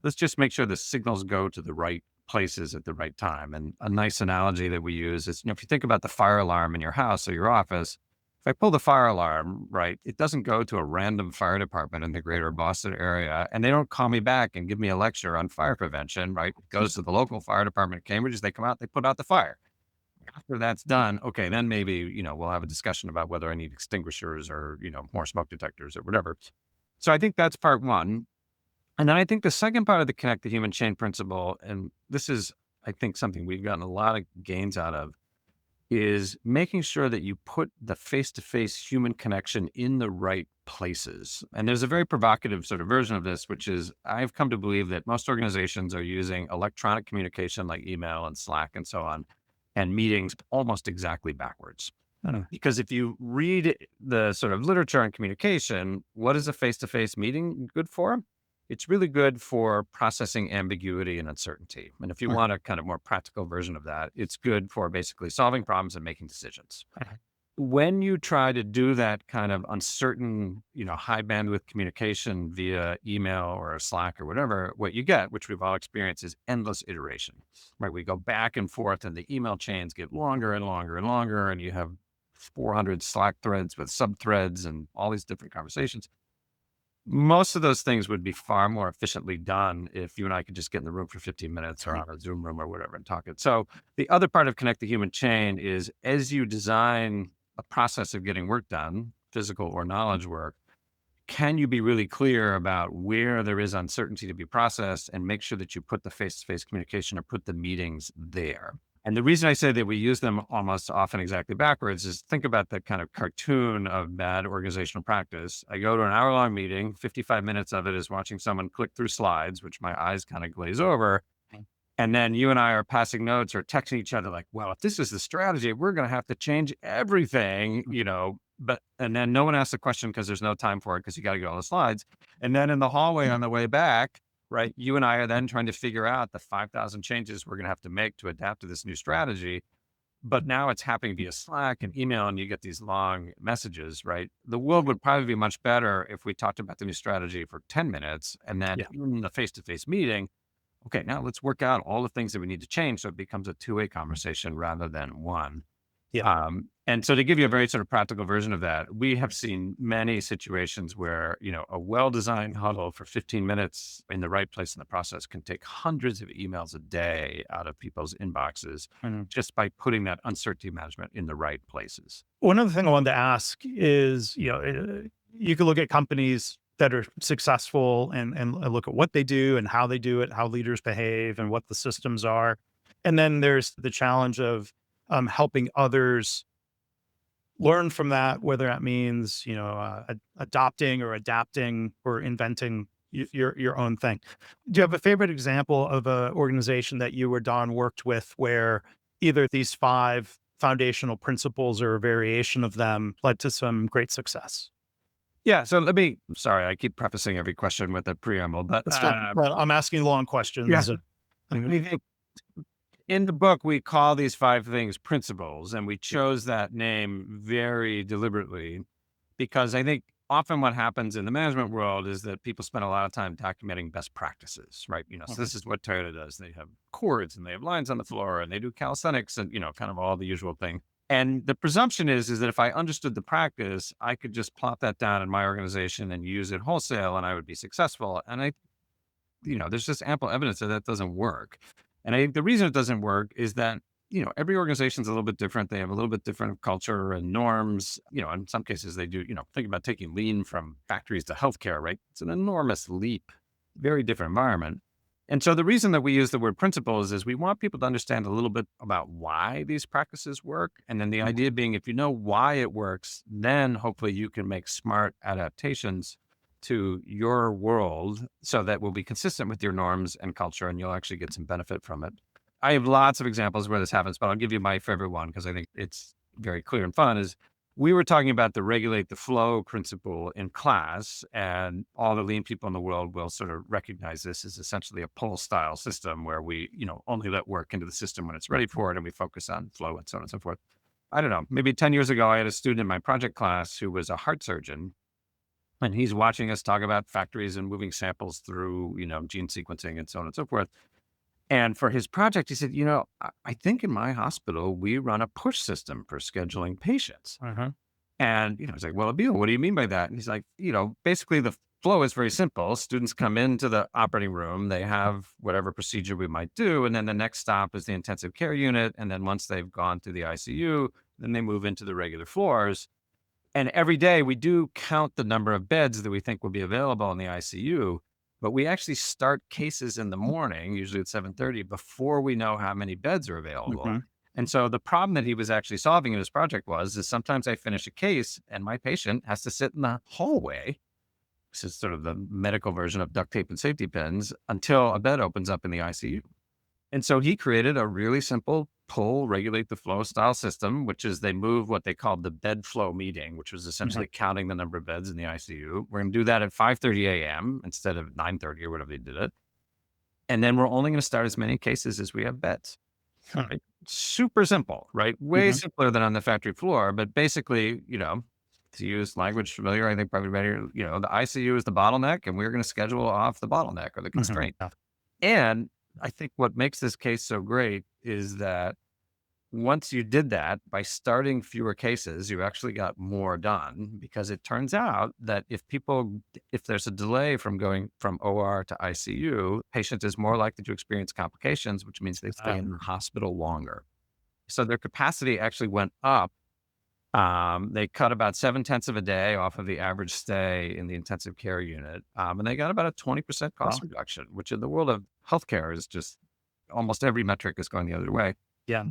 let's just make sure the signals go to the right places at the right time. And a nice analogy that we use is, if you think about the fire alarm in your house or your office, if I pull the fire alarm, right, it doesn't go to a random fire department in the greater Boston area, and they don't call me back and give me a lecture on fire prevention, right? It goes to the local fire department in Cambridge, they come out, they put out the fire. After that's done, okay, then maybe, we'll have a discussion about whether I need extinguishers or, more smoke detectors or whatever. So I think that's part one. And then I think the second part of the Connect the Human Chain principle, and this is, I think, something we've gotten a lot of gains out of, is making sure that you put the face-to-face human connection in the right places. And there's a very provocative sort of version of this, which is, I've come to believe that most organizations are using electronic communication like email and Slack and so on, and meetings almost exactly backwards. Because if you read the sort of literature on communication, what is a face-to-face meeting good for? It's really good for processing ambiguity and uncertainty. And if you want a kind of more practical version of that, it's good for basically solving problems and making decisions. When you try to do that kind of uncertain, high bandwidth communication via email or Slack or whatever, what you get, which we've all experienced, is endless iteration, right? We go back and forth and the email chains get longer and longer and longer, and you have 400 Slack threads with subthreads and all these different conversations. Most of those things would be far more efficiently done if you and I could just get in the room for 15 minutes or on a Zoom room or whatever and talk it. So the other part of Connect the Human Chain is, as you design a process of getting work done, physical or knowledge work, can you be really clear about where there is uncertainty to be processed and make sure that you put the face-to-face communication or put the meetings there? And the reason I say that we use them almost often exactly backwards is, think about the kind of cartoon of bad organizational practice. I go to an hour-long meeting, 55 minutes of it is watching someone click through slides, which my eyes kind of glaze over. And then you and I are passing notes or texting each other like, well, if this is the strategy, we're going to have to change everything, and then no one asks a question because there's no time for it because you got to go on the slides. And then in the hallway on the way back, right, you and I are then trying to figure out the 5,000 changes we're going to have to make to adapt to this new strategy. But now it's happening via Slack and email, and you get these long messages, right? The world would probably be much better if we talked about the new strategy for 10 minutes and then in the face-to-face meeting, okay, now let's work out all the things that we need to change so it becomes a two-way conversation rather than one. And so to give you a very sort of practical version of that, we have seen many situations where, a well-designed huddle for 15 minutes in the right place in the process can take hundreds of emails a day out of people's inboxes just by putting that uncertainty management in the right places. One other thing I wanted to ask is, you could look at companies that are successful and look at what they do and how they do it, how leaders behave and what the systems are. And then there's the challenge of helping others learn from that, whether that means, adopting or adapting or inventing your own thing. Do you have a favorite example of an organization that you or Don worked with where either these 5 foundational principles or a variation of them led to some great success? Yeah. So sorry, I keep prefacing every question with a preamble, but That's fine. Well, I'm asking long questions. Yeah. I think in the book, we call these 5 things principles, and we chose that name very deliberately because I think often what happens in the management world is that people spend a lot of time documenting best practices, right? So this is what Toyota does. They have cords and they have lines on the floor and they do calisthenics and, kind of all the usual thing. And the presumption is that if I understood the practice, I could just plop that down in my organization and use it wholesale and I would be successful. And there's just ample evidence that doesn't work. And I think the reason it doesn't work is that, every organization is a little bit different. They have a little bit different culture and norms. In some cases they do, think about taking lean from factories to healthcare, right? It's an enormous leap, very different environment. And so the reason that we use the word principles is we want people to understand a little bit about why these practices work. And then the idea being, if you know why it works, then hopefully you can make smart adaptations to your world so that will be consistent with your norms and culture, and you'll actually get some benefit from it. I have lots of examples where this happens, but I'll give you my favorite one because I think it's very clear and fun. Is we were talking about the regulate the flow principle in class, and all the lean people in the world will sort of recognize this as essentially a pull style system where we, only let work into the system when it's ready for it, and we focus on flow and so on and so forth. I don't know, maybe 10 years ago, I had a student in my project class who was a heart surgeon, and he's watching us talk about factories and moving samples through, gene sequencing and so on and so forth. And for his project, he said, I think in my hospital, we run a push system for scheduling patients. Uh-huh. And, he's like, well, Abeel, what do you mean by that? And he's like, basically the flow is very simple. Students come into the operating room, they have whatever procedure we might do. And then the next stop is the intensive care unit. And then once they've gone through the ICU, then they move into the regular floors. And every day we do count the number of beds that we think will be available in the ICU, but we actually start cases in the morning, usually at 7:30, before we know how many beds are available. Hmm. And so the problem that he was actually solving in his project is sometimes I finish a case and my patient has to sit in the hallway. This is sort of the medical version of duct tape and safety pins until a bed opens up in the ICU. And so he created a really simple pull, regulate the flow style system, which is they move what they called the bed flow meeting, which was Hmm. essentially counting the number of beds in the ICU. We're going to do that at 5:30 a.m. instead of 9:30 or whatever they did it. And then we're only going to start as many cases as we have beds. Huh. Right? Super simple, right? Way Hmm. simpler than on the factory floor. But basically, to use language familiar, I think probably better, the ICU is the bottleneck and we're going to schedule off the bottleneck or the Hmm. constraint. Yeah. And I think what makes this case so great is that once you did that, by starting fewer cases, you actually got more done because it turns out that if there's a delay from going from OR to ICU, patient is more likely to experience complications, which means they stay in the hospital longer. So their capacity actually went up. They cut about 7/10 of a day off of the average stay in the intensive care unit. And they got about a 20% Wow. cost reduction, which in the world of healthcare is just almost every metric is going the other way. Yeah.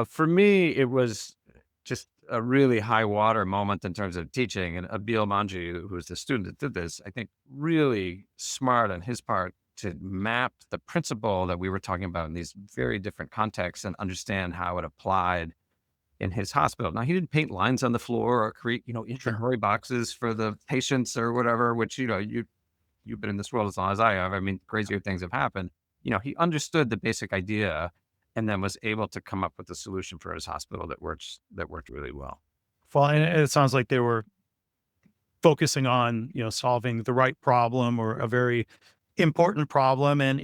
For me, it was just a really high water moment in terms of teaching. And Abil Manji, who was the student that did this, I think really smart on his part to map the principle that we were talking about in these very different contexts and understand how it applied in his hospital. Now, he didn't paint lines on the floor or create, Sure. inventory boxes for the patients or whatever, which, you've been in this world as long as I have. I mean, crazier things have happened. He understood the basic idea and then was able to come up with a solution for his hospital that worked really well. Well, and it sounds like they were focusing on, solving the right problem or a very important problem. And,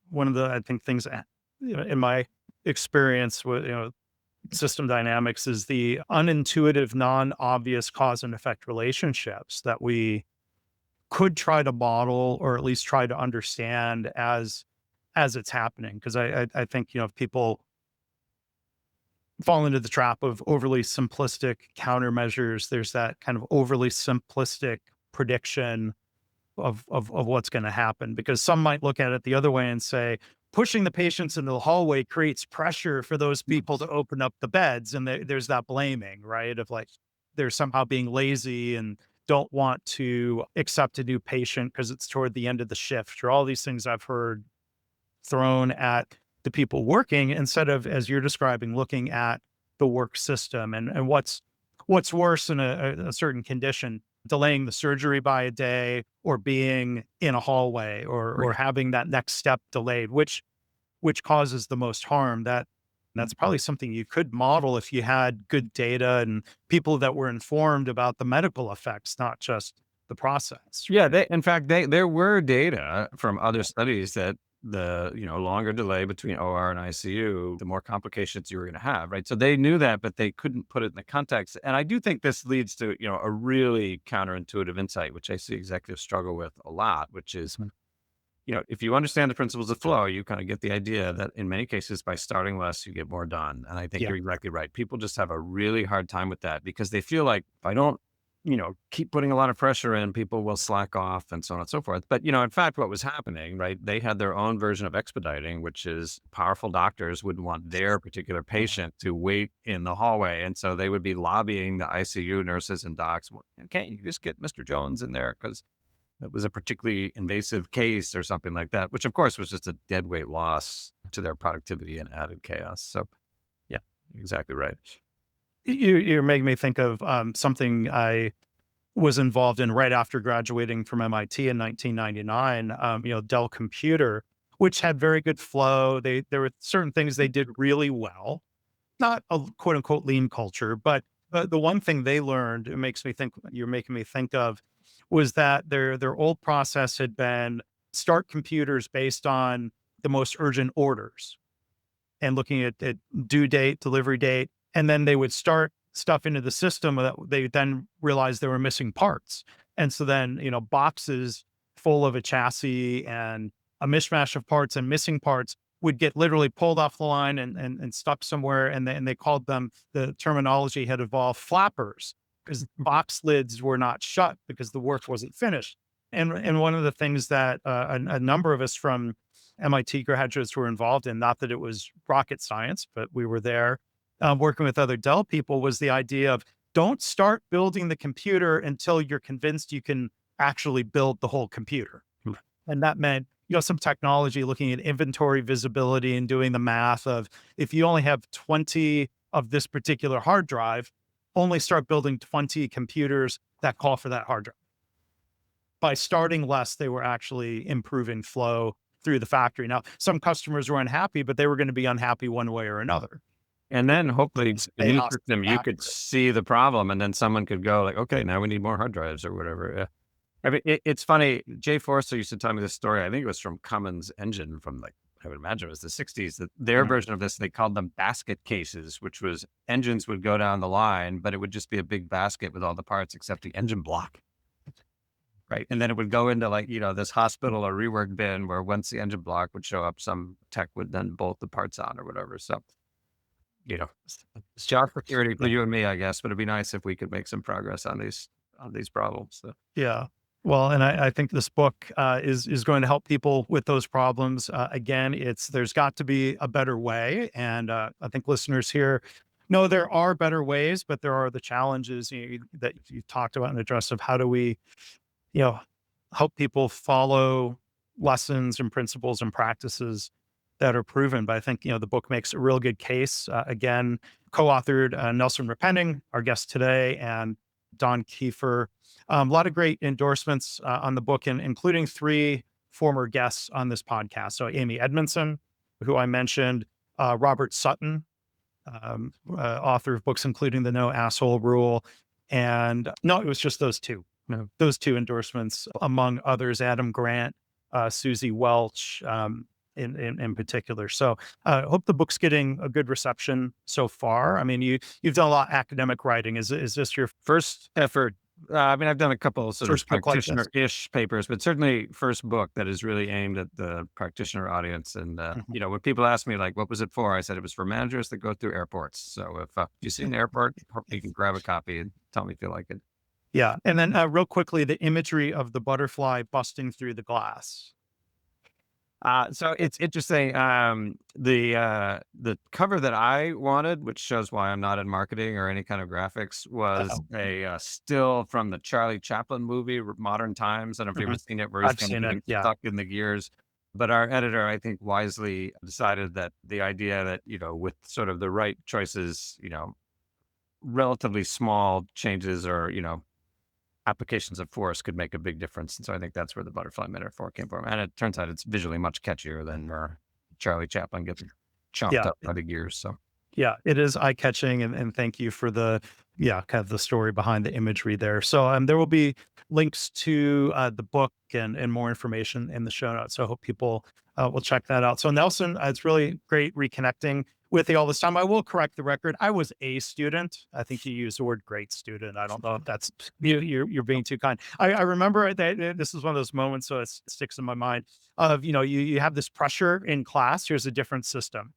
one of the, I think, things, in my experience with, system dynamics is the unintuitive, non-obvious cause and effect relationships that we could try to model or at least try to understand as it's happening. Because I think, if people fall into the trap of overly simplistic countermeasures, there's that kind of overly simplistic prediction of what's going to happen, because some might look at it the other way and say pushing the patients into the hallway creates pressure for those people to open up the beds, and there's that blaming, right, of like they're somehow being lazy and don't want to accept a new patient because it's toward the end of the shift, or all these things I've heard thrown at the people working, instead of, as you're describing, looking at the work system and what's worse in a certain condition, delaying the surgery by a day or being in a hallway or Right. having that next step delayed, which causes the most harm. That's probably something you could model if you had good data and people that were informed about the medical effects, not just the process, Yeah, right? in fact, there were data from other studies that the, longer delay between OR and ICU, the more complications you were going to have, right? So they knew that, but they couldn't put it in the context. And I do think this leads to, a really counterintuitive insight, which I see executives struggle with a lot, which is, Mhm. if you understand the principles of flow, you kind of get the idea that in many cases, by starting less, you get more done. And I think Yeah. you're exactly right. People just have a really hard time with that because they feel like if I don't, keep putting a lot of pressure in, people will slack off and so on and so forth. But, in fact, what was happening, right? They had their own version of expediting, which is powerful doctors wouldn't want their particular patient to wait in the hallway. And so they would be lobbying the ICU nurses and docs. "Well, can't you just get Mr. Jones in there? Because it was a particularly invasive case or something like that," which of course was just a dead weight loss to their productivity and added chaos. So yeah, exactly right. You're making me think of something I was involved in right after graduating from MIT in 1999. Dell Computer, which had very good flow. There were certain things they did really well, not a quote unquote lean culture, but the one thing they learned, it makes me think you're making me think of, was that their old process had been start computers based on the most urgent orders and looking at due date, delivery date, and then they would start stuff into the system that they then realized they were missing parts. And so then, boxes full of a chassis and a mishmash of parts and missing parts would get literally pulled off the line and stuck somewhere. And they called them, the terminology had evolved, flappers, because box lids were not shut because the work wasn't finished. And one of the things that a number of us from MIT graduates were involved in, not that it was rocket science, but we were there working with other Dell people, was the idea of don't start building the computer until you're convinced you can actually build the whole computer. And that meant, some technology looking at inventory visibility and doing the math of if you only have 20 of this particular hard drive, only start building 20 computers that call for that hard drive. By starting less, they were actually improving flow through the factory. Now, some customers were unhappy, but they were going to be unhappy one way or another. And then hopefully in the Chaos system, you could factor. see the problem and then someone could go like, okay, now we need more hard drives or whatever. Yeah. I mean, it's funny. Jay Forster used to tell me this story. I think it was from Cummins Engine from I would imagine it was the 60s. That their Mhm. version of this, they called them basket cases, which was engines would go down the line, but it would just be a big basket with all the parts except the engine block. Right. And then it would go into this hospital or rework bin where once the engine block would show up, some tech would then bolt the parts on or whatever. So, it's job security for Yeah. you and me, I guess, but it'd be nice if we could make some progress on these problems. So. Yeah. Well, and I think this book is going to help people with those problems. Again, there's got to be a better way, and I think listeners here know there are better ways, but there are the challenges that you talked about and addressed of how do we, you know, help people follow lessons and principles and practices that are proven. But I think the book makes a real good case. Again, co-authored Nelson Repenning, our guest today, and Don Kieffer. A lot of great endorsements on the book, and including three former guests on this podcast. So Amy Edmondson, who I mentioned, Robert Sutton, author of books including The No Asshole Rule, and no, it was just those two. No, those two endorsements, among others, Adam Grant, Susie Welch, in particular. So I hope the book's getting a good reception so far. I mean, you've done a lot of academic writing. Is this your First effort. I mean, I've done a couple of sort of first book like this? practitioner-ish papers, but certainly first book that is really aimed at the practitioner audience. And, Mhm. when people ask me, like, what was it for? I said it was for managers that go through airports. So if you see an airport, you can grab a copy and tell me if you like it. Yeah. And then real quickly, the imagery of the butterfly busting through the glass. So it's interesting. The cover that I wanted, which shows why I'm not in marketing or any kind of graphics, was Uh-oh. a still from the Charlie Chaplin movie, Modern Times. I don't know if you've ever Mhm. seen it, where he's I've kind of seen it. getting Yeah. stuck in the gears. But our editor, I think, wisely decided that the idea that with sort of the right choices, relatively small changes or applications of force could make a big difference. And so I think that's where the butterfly metaphor came from. And it turns out it's visually much catchier than Charlie Chaplin getting chomped Yeah. up by the gears. So Yeah, it is eye-catching, and thank you for kind of the story behind the imagery there. So, there will be links to, the book and more information in the show notes, so I hope people, will check that out. So Nelson, it's really great reconnecting with you all this time. I will correct the record. I was a student. I think you used the word great student. I don't know if that's you're being too kind. I remember that this is one of those moments, so it sticks in my mind of, you have this pressure in class. Here's a different system.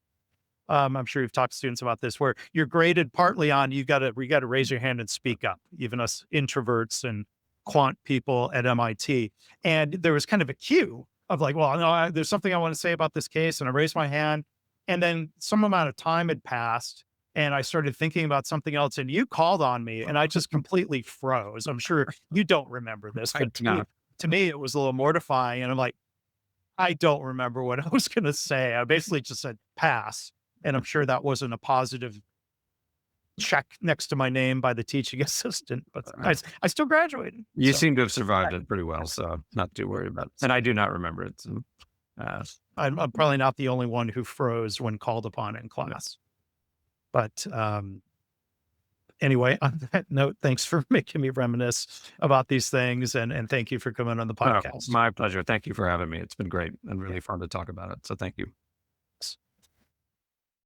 I'm sure you've talked to students about this, where you're graded partly on you got to raise your hand and speak up, even us introverts and quant people at MIT. And there was kind of a cue of like, well, no, there's something I want to say about this case, and I raised my hand, and then some amount of time had passed, and I started thinking about something else, and you called on me, and I just completely froze. I'm sure you don't remember this, I but do not. to me, it was a little mortifying, and I'm like, I don't remember what I was going to say. I basically just said pass. And I'm sure that wasn't a positive check next to my name by the teaching assistant, but I still graduated. You So seem to have survived it pretty well, so not too worried about it. And I do not remember it. So, uh, I'm probably not the only one who froze when called upon in class. But anyway, on that note, thanks for making me reminisce about these things, and thank you for coming on the oh, podcast. my pleasure. Thank you for having me. It's been great and really fun to talk about it. So thank you.